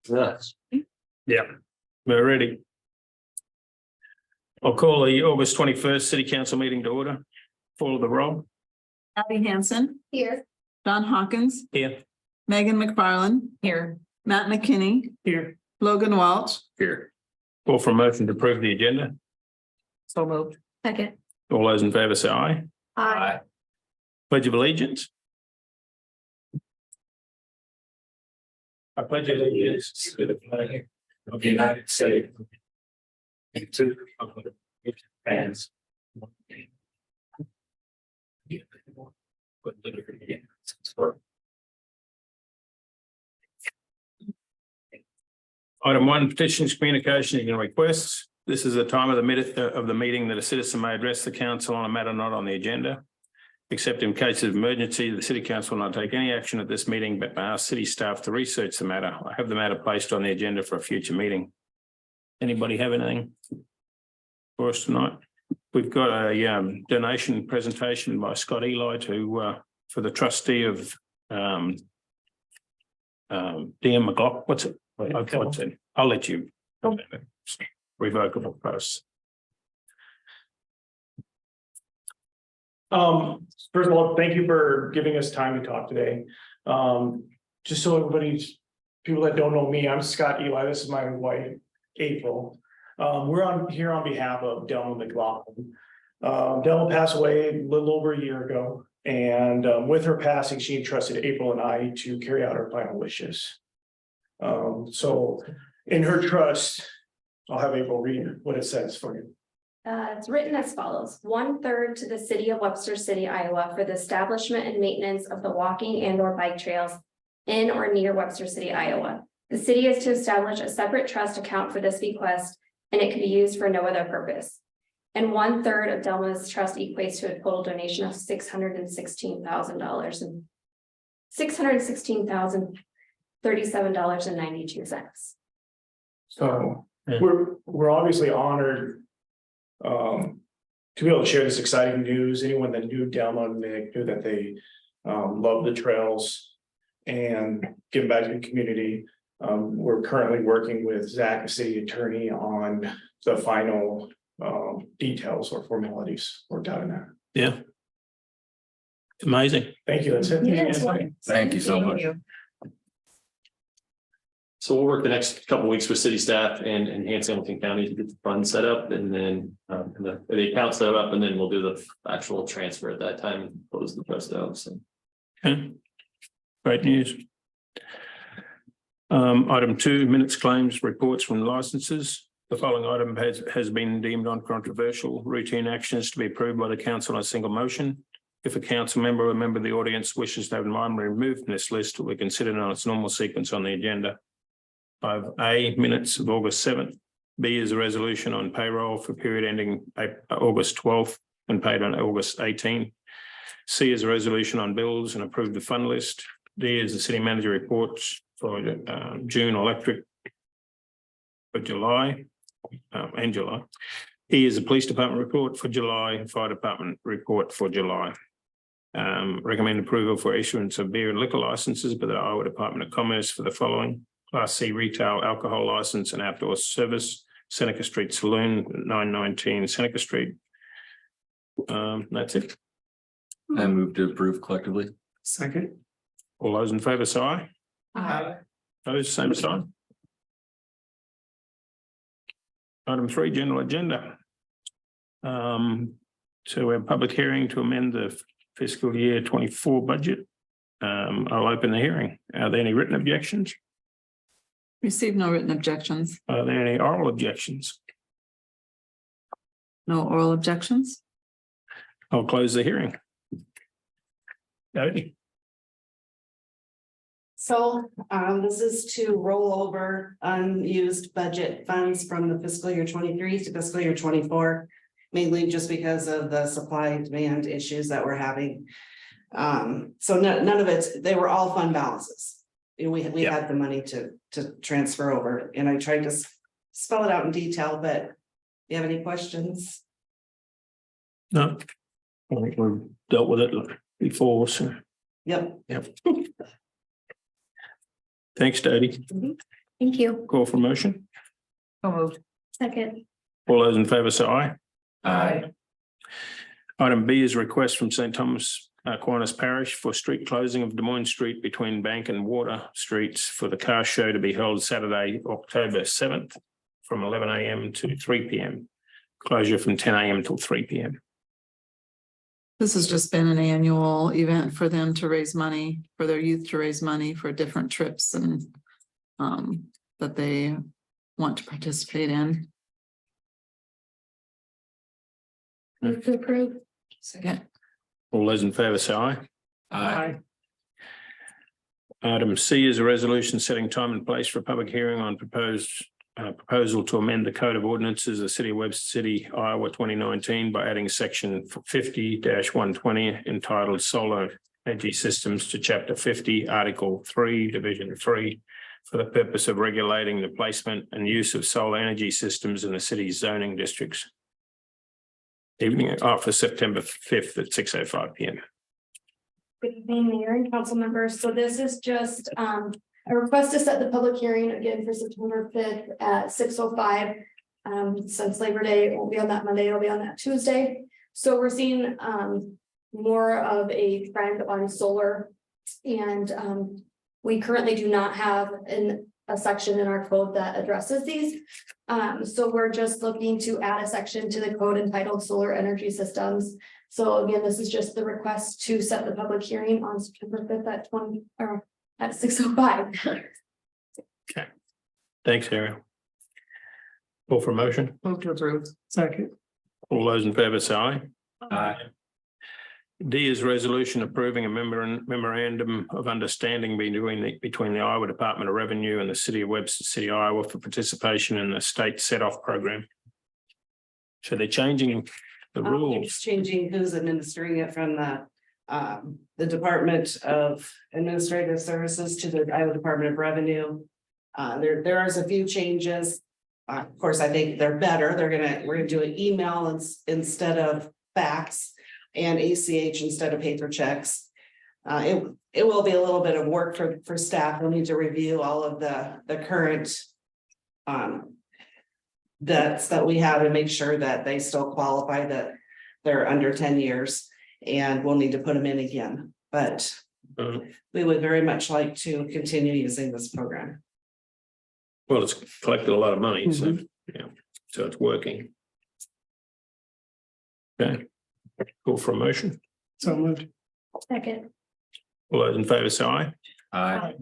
Yes. Yeah, we're ready. I'll call the August 21st City Council meeting to order. Follow the roll. Abby Hansen, Here. Don Hawkins, Here. Megan McFarland, Here. Matt McKinney, Here. Logan Welch. Here. Call for a motion to approve the agenda. So moved. Second. All those in favour say aye. Aye. Pledge of allegiance. I pledge allegiance to the flag of the United States and to the republic which stands one nation, indivisible, with liberty and justice for all. Item 1, petitions, communications and requests. This is the time of the meeting that a citizen may address the council on a matter not on the agenda. Except in case of emergency, the City Council will not take any action at this meeting, but may ask city staff to research the matter. I have the matter placed on the agenda for a future meeting. Anybody have anything for us tonight? We've got a donation presentation by Scott Eli for the trustee of DM McLaughlin. What's it? What's it? I'll let you. Revocable posts. First of all, thank you for giving us time to talk today. Just so people that don't know me, I'm Scott Eli. This is my wife, April. We're here on behalf of Delma McLaughlin. Delma passed away a little over a year ago, and with her passing, she entrusted April and I to carry out her final wishes. So in her trust, I'll have April read what it says for you. It's written as follows: 1/3 to the city of Webster City, Iowa, for the establishment and maintenance of the walking and/or bike trails in or near Webster City, Iowa. The city is to establish a separate trust account for this bequest, and it can be used for no other purpose. And 1/3 of Delma's trust equates to a total donation of $616,000 and $616,037.92. So we're obviously honored to be able to share this exciting news. Anyone that knew Delma and Nick knew that they love the trails and give back to the community. We're currently working with Zach, the city attorney, on the final details or formalities worked out in that. Yeah. Amazing. Thank you. That's it. Yes. Thank you so much. So we'll work the next couple of weeks with city staff and enhance Hamilton County to get the fund set up, and then the account set up, and then we'll do the actual transfer at that time and close the trust out. So Okay. Great news. Item 2, minutes, claims, reports from licenses. The following item has been deemed uncontroversial. Routine actions to be approved by the council on a single motion. If a council member or a member of the audience wishes to have an item removed from this list, it will be considered on its normal sequence on the agenda. 5A, minutes of August 7th. B is a resolution on payroll for period ending August 12th and paid on August 18th. C is a resolution on bills and approved the fund list. D is the city manager reports for June electric for July and July. E is the police department report for July, fire department report for July. Recommend approval for issuance of beer and liquor licenses by the Iowa Department of Commerce for the following: Class C retail alcohol license and outdoor service, Seneca Street Saloon, 919 Seneca Street. That's it. I move to approve collectively. Second. All those in favour say aye. Aye. Those same sign. Item 3, general agenda. So we have a public hearing to amend the fiscal year 24 budget. I'll open the hearing. Are there any written objections? Received no written objections. Are there any oral objections? No oral objections. I'll close the hearing. Jody? So this is to roll over unused budget funds from the fiscal year 23 to fiscal year 24, mainly just because of the supply and demand issues that we're having. So none of it, they were all fund balances. We had the money to transfer over, and I tried to spell it out in detail, but you have any questions? No. I think we've dealt with it before, so. Yep. Yep. Thanks, Dodie. Thank you. Call for motion. So moved. Second. All those in favour say aye. Aye. Item B is a request from St Thomas Aquinas Parish for street closing of Des Moines Street between Bank and Water Streets for the car show to be held Saturday, October 7th from 11 a.m. to 3 p.m. Closure from 10 a.m. till 3 p.m. This has just been an annual event for them to raise money, for their youth to raise money for different trips and that they want to participate in. Move to approve. Second. All those in favour say aye. Aye. Item C is a resolution setting time and place for a public hearing on proposal to amend the Code of Ordinances of the City of Webster City, Iowa 2019 by adding section 50-120 entitled Solar Energy Systems to Chapter 50, Article 3, Division 3 for the purpose of regulating the placement and use of solar energy systems in the city's zoning districts. Evening for September 5th at 6:05 p.m. Good evening, Mayor and council members. So this is just a request to set the public hearing again for September 5th at 6:05. Since Labor Day, it won't be on that Monday, it'll be on that Tuesday. So we're seeing more of a trend on solar. And we currently do not have a section in our code that addresses these. So we're just looking to add a section to the code entitled Solar Energy Systems. So again, this is just the request to set the public hearing on September 5th at 6:05. Thanks, Ariel. Call for motion. Move to approve. Second. All those in favour say aye. Aye. D is resolution approving a memorandum of understanding between the Iowa Department of Revenue and the City of Webster City, Iowa for participation in the state set-off program. So they're changing the They're rules. just changing who's administering it from the Department of Administrative Services to the Iowa Department of Revenue. There is a few changes. Of course, I think they're better. We're gonna do an email instead of fax and ACH instead of paper checks. It will be a little bit of work for staff. We'll need to review all of the current debts that we have and make sure that they still qualify, that they're under 10 years, and we'll need to put them in again. But we would very much like to continue using this program. Well, it's collected a lot of money, so, yeah, so it's working. Okay, call for a motion. So moved. Second. All those in favour say aye. Aye.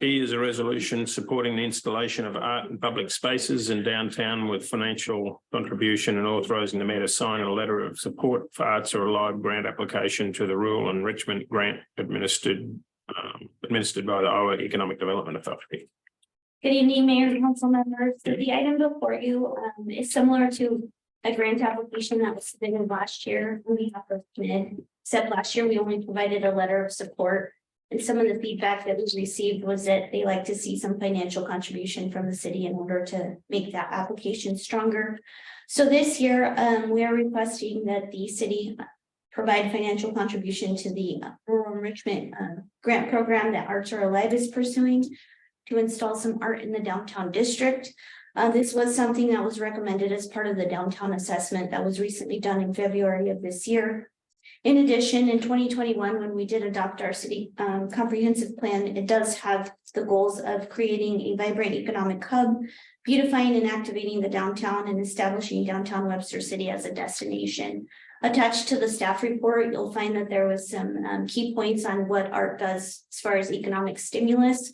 E is a resolution supporting the installation of art in public spaces in downtown with financial contribution and authorising the mayor to sign a letter of support for arts or a live grant application to the Rural Enrichment Grant administered by the Iowa Economic Development Authority. Good evening, Mayor and council members. So the item before you is similar to a grant application that was submitted last year on behalf of SMID. Except last year, we only provided a letter of support. And some of the feedback that was received was that they like to see some financial contribution from the city in order to make that application stronger. So this year, we are requesting that the city provide financial contribution to the Rural Enrichment Grant Program that Arts Are Alive is pursuing to install some art in the downtown district. This was something that was recommended as part of the downtown assessment that was recently done in February of this year. In addition, in 2021, when we did adopt our city comprehensive plan, it does have the goals of creating a vibrant economic hub, beautifying and activating the downtown, and establishing downtown Webster City as a destination. Attached to the staff report, you'll find that there was some key points on what art does as far as economic stimulus.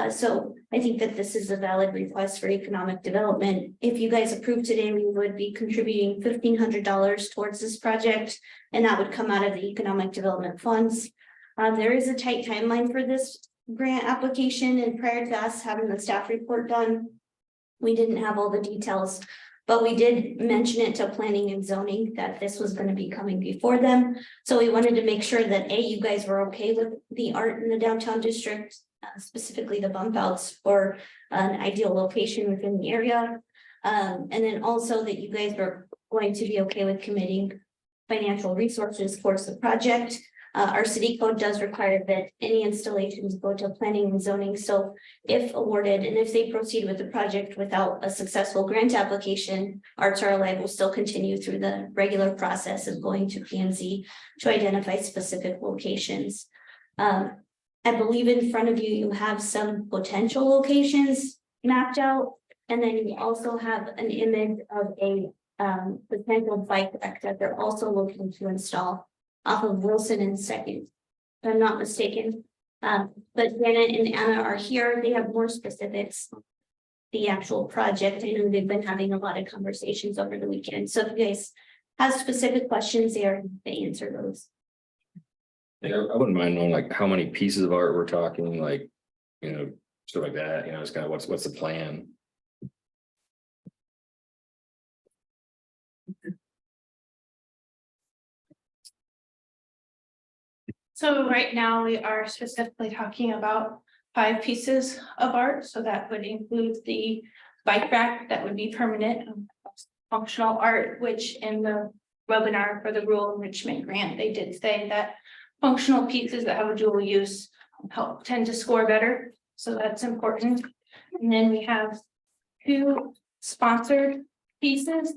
So I think that this is a valid request for economic development. If you guys approve today, we would be contributing $1,500 towards this project, and that would come out of the economic development funds. There is a tight timeline for this grant application, and prior to us having the staff report done, we didn't have all the details, but we did mention it to planning and zoning that this was going to be coming before them. So we wanted to make sure that you guys were okay with the art in the downtown district, specifically the bump outs for an ideal location within the area. And then also that you guys were going to be okay with committing financial resources towards the project. Our city code does require that any installations go to planning and zoning, so if awarded and if they proceed with the project without a successful grant application, Arts Are Alive will still continue through the regular process of going to P&Z to identify specific locations. I believe in front of you, you have some potential locations mapped out, and then you also have an image of a potential bike rack that they're also looking to install off of Wilson and Second, if I'm not mistaken. But Janet and Anna are here. They have more specifics. The actual project, I know they've been having a lot of conversations over the weekend. So if you guys have specific questions there, they answer those. Yeah, I wouldn't mind knowing like how many pieces of art we're talking, like, stuff like that, it's kind of what's the plan? So right now we are specifically talking about 5 pieces of art. So that would include the bike rack that would be permanent, functional art, which in the webinar for the rural enrichment grant, they did say that functional pieces that have a dual use tend to score better. So that's important. And then we have 2 sponsored pieces,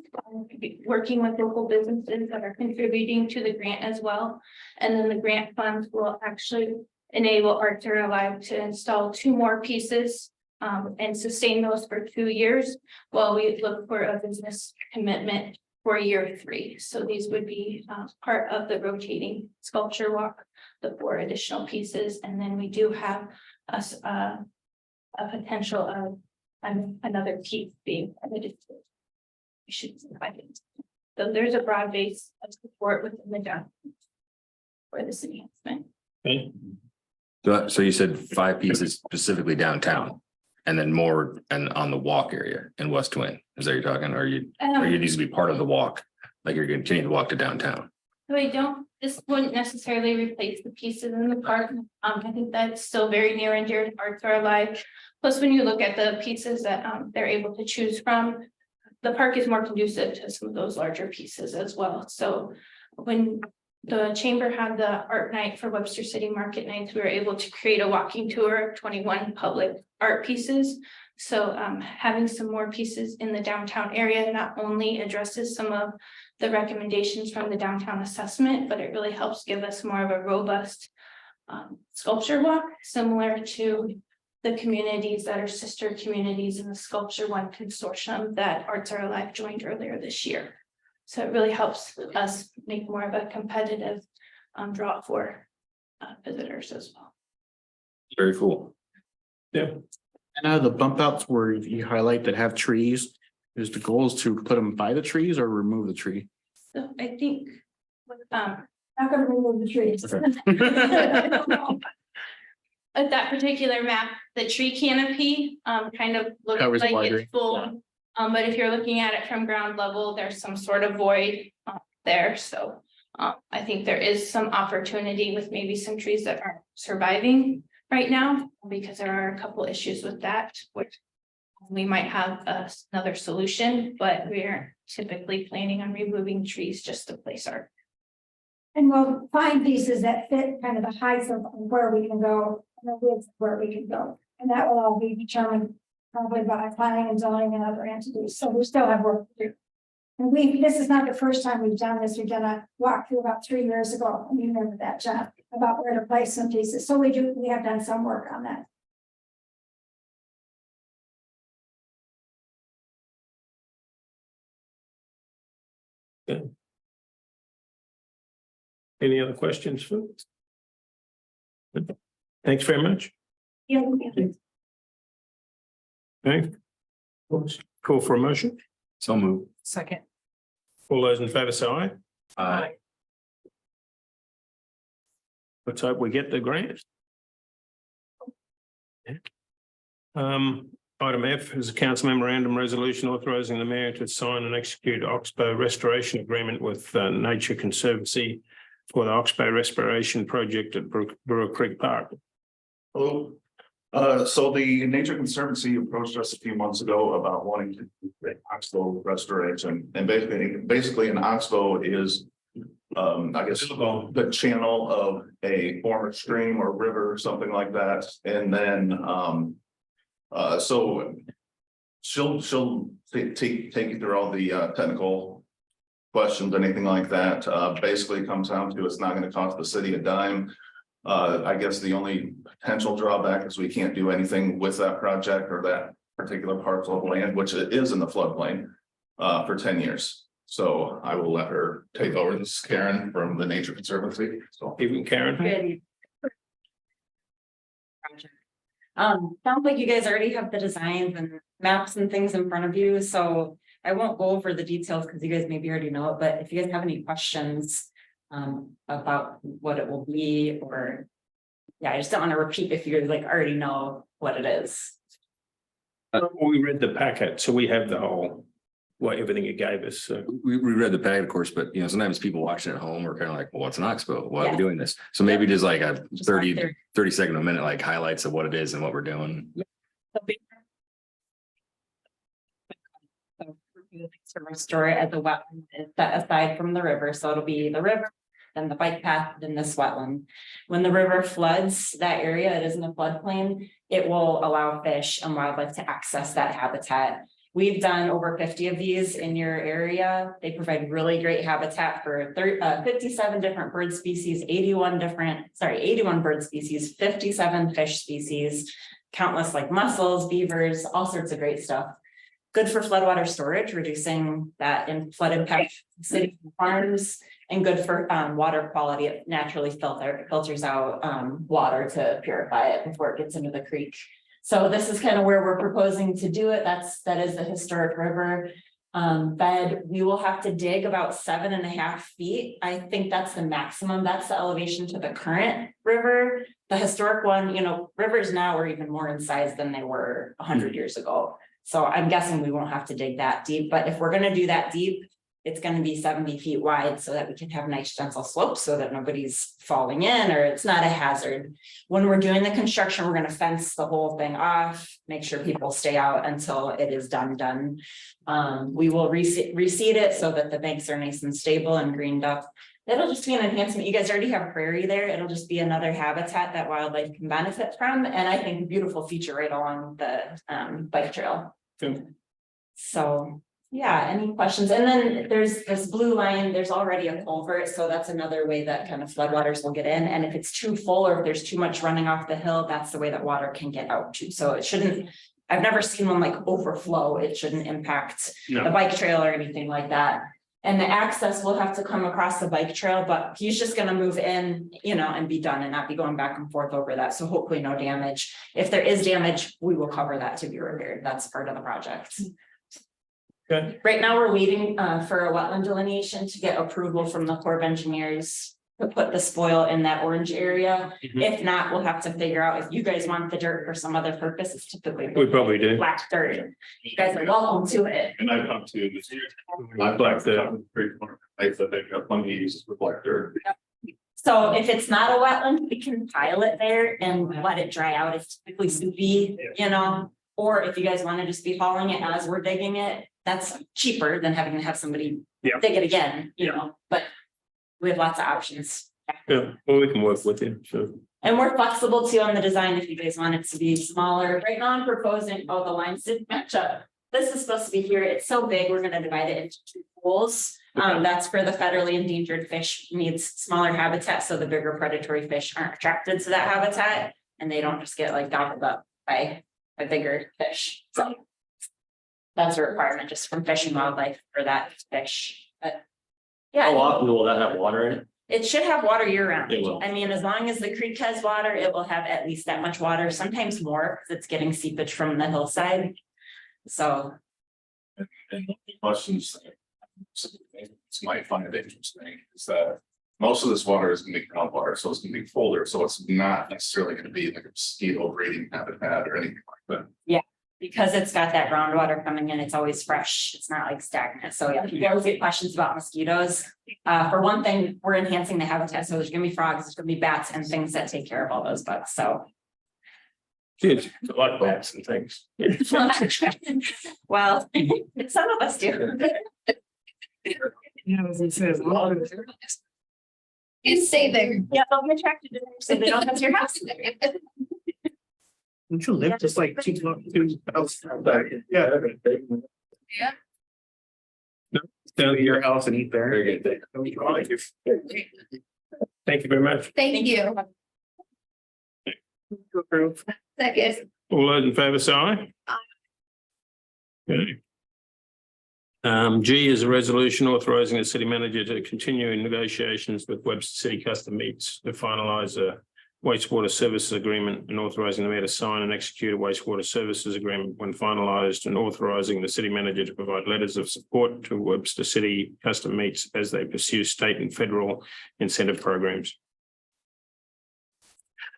working with local businesses that are contributing to the grant as well. And then the grant funds will actually enable Arts Are Alive to install 2 more pieces and sustain those for 2 years while we look for a business commitment for year 3. So these would be part of the rotating sculpture walk, the 4 additional pieces. And then we do have a potential of another piece being added to it. We should find it. So there's a broad base of support within the down for this enhancement. Okay. So you said 5 pieces specifically downtown, and then more and on the walk area in West Twin. Is that you're talking, or you needs to be part of the walk, like you're continue to walk to downtown? This wouldn't necessarily replace the pieces in the park. I think that's still very near and dear to Arts Are Alive. Plus, when you look at the pieces that they're able to choose from, the park is more conducive to some of those larger pieces as well. So when the chamber had the art night for Webster City Market Nights, we were able to create a walking tour of 21 public art pieces. So having some more pieces in the downtown area not only addresses some of the recommendations from the downtown assessment, but it really helps give us more of a robust sculpture walk, similar to the communities that are sister communities in the Sculpture One consortium that Arts Are Alive joined earlier this year. So it really helps us make more of a competitive draw for visitors as well. Very cool. Yeah. And the bump outs where you highlight that have trees, is the goal is to put them by the trees or remove the tree? So I think Not gonna remove the trees. at that particular map, the tree canopy kind of looks Covers like wider. it's full. But if you're looking at it from ground level, there's some sort of void there. So I think there is some opportunity with maybe some trees that aren't surviving right now, because there are a couple issues with that, which we might have another solution, but we're typically planning on removing trees just to place our. And we'll find pieces that fit kind of the heights of where we can go, and the width of where we can go. And that will all be determined probably by planning and zoning and other entities. So we still have work to do. And this is not the first time we've done this. We've done a walkthrough about 3 years ago. And you remember that, John, about where to place some pieces. So we have done some work on that. Any other questions, folks? Thanks very much. Yeah. Okay. Call for a motion. So move. Second. All those in favor say aye. Aye. Let's hope we get the grant. Item F is a council memorandum resolution authorising the mayor to sign and execute Oxbow restoration agreement with Nature Conservancy for the Oxbow restoration project at Brewer Creek Park. Hello. So the Nature Conservancy approached us a few months ago about wanting to do Oxbow restoration, and basically an Oxbow is I guess the channel of a former stream or river or something like that. And then, so she'll take you through all the technical questions, anything like that. Basically it comes down to it's not going to cost the city a dime. I guess the only potential drawback is we can't do anything with that project or that particular parcel of land, which it is in the floodplain, for 10 years. So I will let her take over. This is Karen from the Nature Conservancy. So Even Karen. Good. Sounds like you guys already have the designs and maps and things in front of you, so I won't go over the details because you guys maybe already know it, but if you guys have any questions about what it will be, or yeah, I just don't want to repeat if you guys like already know what it is. We read the packet, so we have the whole, everything it gave us, so. We read the packet, of course, but sometimes people watching at home are kind of like, well, what's an oxbow? Why are we Yeah. doing this? So maybe just like a Just 30 second, a minute, like highlights of what it is and what we're doing. To restore it as a wetland is set aside from the river, so it'll be the river, then the bike path, then this wetland. When the river floods that area, it isn't a floodplain, it will allow fish and wildlife to access that habitat. We've done over 50 of these in your area. They provide really great habitat for 57 different bird species, 81 bird species, 57 fish species, countless like mussels, beavers, all sorts of great stuff. Good for floodwater storage, reducing that in flood impact city farms, and good for water quality. It naturally filters out water to purify it before it gets into the creek. So this is kind of where we're proposing to do it. That is the historic river bed. We will have to dig about 7.5 feet. I think that's the maximum. That's the elevation to the current river. The historic one, rivers now are even more in size than they were 100 years ago. So I'm guessing we won't have to dig that deep, but if we're gonna do that deep, it's gonna be 70 feet wide so that we can have nice gentle slopes so that nobody's falling in or it's not a hazard. When we're doing the construction, we're gonna fence the whole thing off, make sure people stay out until it is done. We will reseed it so that the banks are nice and stable and greened up. It'll just be an enhancement. You guys already have prairie there. It'll just be another habitat that wildlife can benefit from. And I think a beautiful feature right along the bike trail. Good. So, yeah, any questions? And then there's this blue line, there's already a culvert. So that's another way that kind of floodwaters will get in. And if it's too full or if there's too much running off the hill, that's the way that water can get out too. So it shouldn't, I've never seen one like overflow. It shouldn't impact the bike trail or anything like that. And the access will have to come across the bike trail, but he's just gonna move in, and be done and not be going back and forth over that. So hopefully no damage. If there is damage, we will cover that to be repaired. That's part of the project. Okay. Right now, we're waiting for a wetland delineation to get approval from the Corps of Engineers to put the spoil in that orange area. If not, we'll have to figure out if you guys want the dirt for some other purpose. It's typically We probably do. black dirt. You guys are welcome to it. and I've come to this. Black dirt. I think I've got plenty of uses with black dirt. So if it's not a wetland, we can pile it there and let it dry out. It's typically soupy, or if you guys want to just be hauling it as we're digging it, that's cheaper than having to have somebody Yeah. dig it again, but we have lots of options. Yeah, well, we can work with you, so. And we're flexible too on the design if you guys want it to be smaller. Right now I'm proposing, the lines didn't match up. This is supposed to be here. It's so big, we're gonna divide it into 2 pools. That's for the federally endangered fish needs smaller habitat, so the bigger predatory fish aren't attracted to that habitat. And they don't just get like gobbled up by a bigger fish, so. That's a requirement just from Fish and Wildlife for that fish, but. Yeah. How often will that have water in it? It should have water year round. It will. I mean, as long as the creek has water, it will have at least that much water, sometimes more, because it's getting seepage from the hillside. So, And questions. Might find it interesting is that most of this water is gonna be groundwater, so it's gonna be colder, so it's not necessarily gonna be like a mosquito breeding habitat or anything like that. because it's got that groundwater coming in, it's always fresh. It's not like stagnant. So yeah, people always get questions about mosquitoes. For one thing, we're enhancing the habitat. So there's gonna be frogs, there's gonna be bats and things that take care of all those bugs. So. Kids, like bats and things. Well, some of us do. You stay there. Yeah, I'm attracted to them, so they don't have your house. Don't you live just like 2 house back? Yeah. Yeah. Down to your house and eat there. Very good. Thank you very much. Thank you. Second. All those in favour say aye. Okay. G is a resolution authorising the city manager to continue in negotiations with Webster City Custom Meats to finalise a wastewater services agreement and authorising the mayor to sign and execute a wastewater services agreement when finalised, and authorising the city manager to provide letters of support to Webster City Custom Meats as they pursue state and federal incentive programs.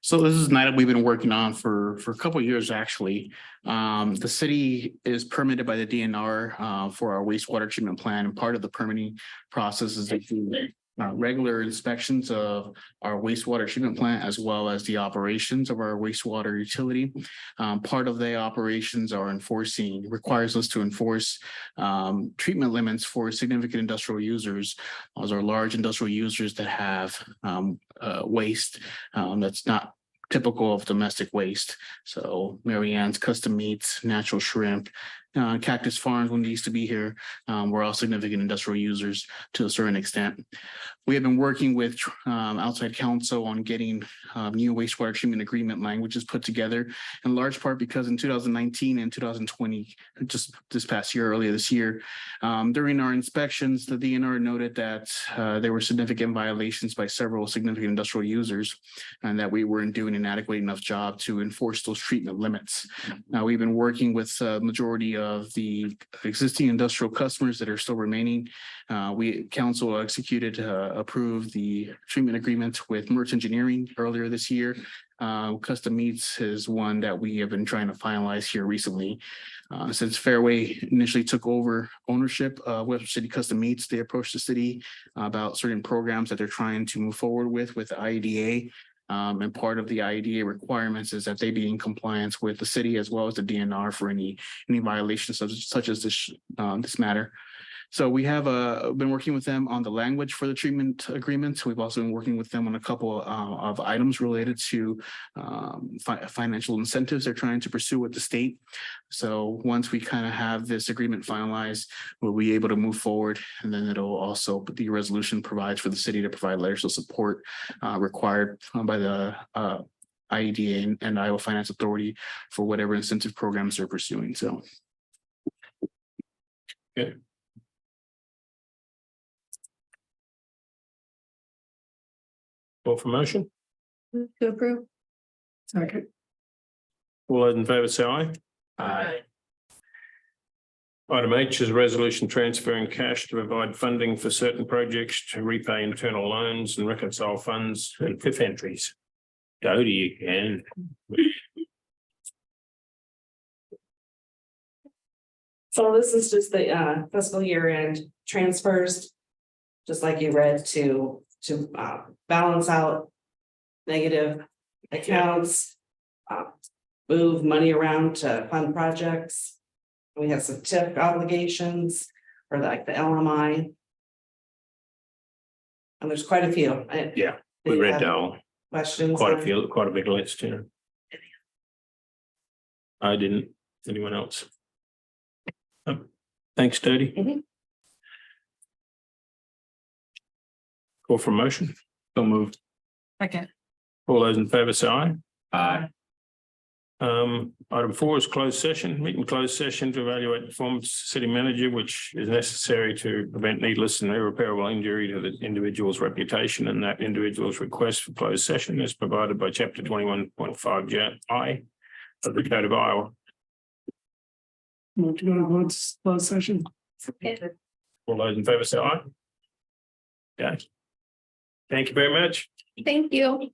So this is an item we've been working on for a couple of years, actually. The city is permitted by the DNR for our wastewater treatment plan, and part of the permitting process is to do regular inspections of our wastewater treatment plant as well as the operations of our wastewater utility. Part of the operations are requires us to enforce treatment limits for significant industrial users. Those are large industrial users that have waste that's not typical of domestic waste. So Mary Ann's Custom Meats, Natural Shrimp, Cactus Farms, when they used to be here, we're all significant industrial users to a certain extent. We have been working with outside counsel on getting new wastewater treatment agreement languages put together, in large part because in 2019 and 2020, just this past year, earlier this year, during our inspections, the DNR noted that there were significant violations by several significant industrial users, and that we weren't doing an adequate enough job to enforce those treatment limits. Now, we've been working with majority of the existing industrial customers that are still remaining. Council executed, approved the treatment agreement with Mertz Engineering earlier this year. Custom Meats is one that we have been trying to finalize here recently. Since Fairway initially took over ownership of Webster City Custom Meats, they approached the city about certain programs that they're trying to move forward with IEDA. And part of the IEDA requirements is that they be in compliance with the city as well as the DNR for any violations such as this matter. So we have been working with them on the language for the treatment agreement. We've also been working with them on a couple of items related to financial incentives they're trying to pursue with the state. So once we kind of have this agreement finalized, we'll be able to move forward. And then it'll also, the resolution provides for the city to provide letters of support required by the IEDA and Iowa Finance Authority for whatever incentive programs they're pursuing. So. Okay. Call for motion. To approve. Second. All those in favour say aye. Aye. Item H is a resolution transferring cash to provide funding for certain projects to repay internal loans and reconcile funds and fifth entries. Go to you again. So this is just the fiscal year end transfers. Just like you read to balance out negative accounts. Move money around to fund projects. We have some TIP obligations for like the LMI. And there's quite a few. Yeah, we read down Questions? quite a big list here. I didn't. Anyone else? Thanks, Dodie. Mhm. Call for motion. So moved. Second. All those in favour say aye. Aye. Item 4 is closed session, meet in closed session to evaluate the performance of the city manager, which is necessary to prevent needless and irreparable injury to the individual's reputation, and that individual's request for closed session is provided by chapter 21.5I of the Code of Iowa. Move to go to closed session. All those in favour say aye. Okay. Thank you very much. Thank you.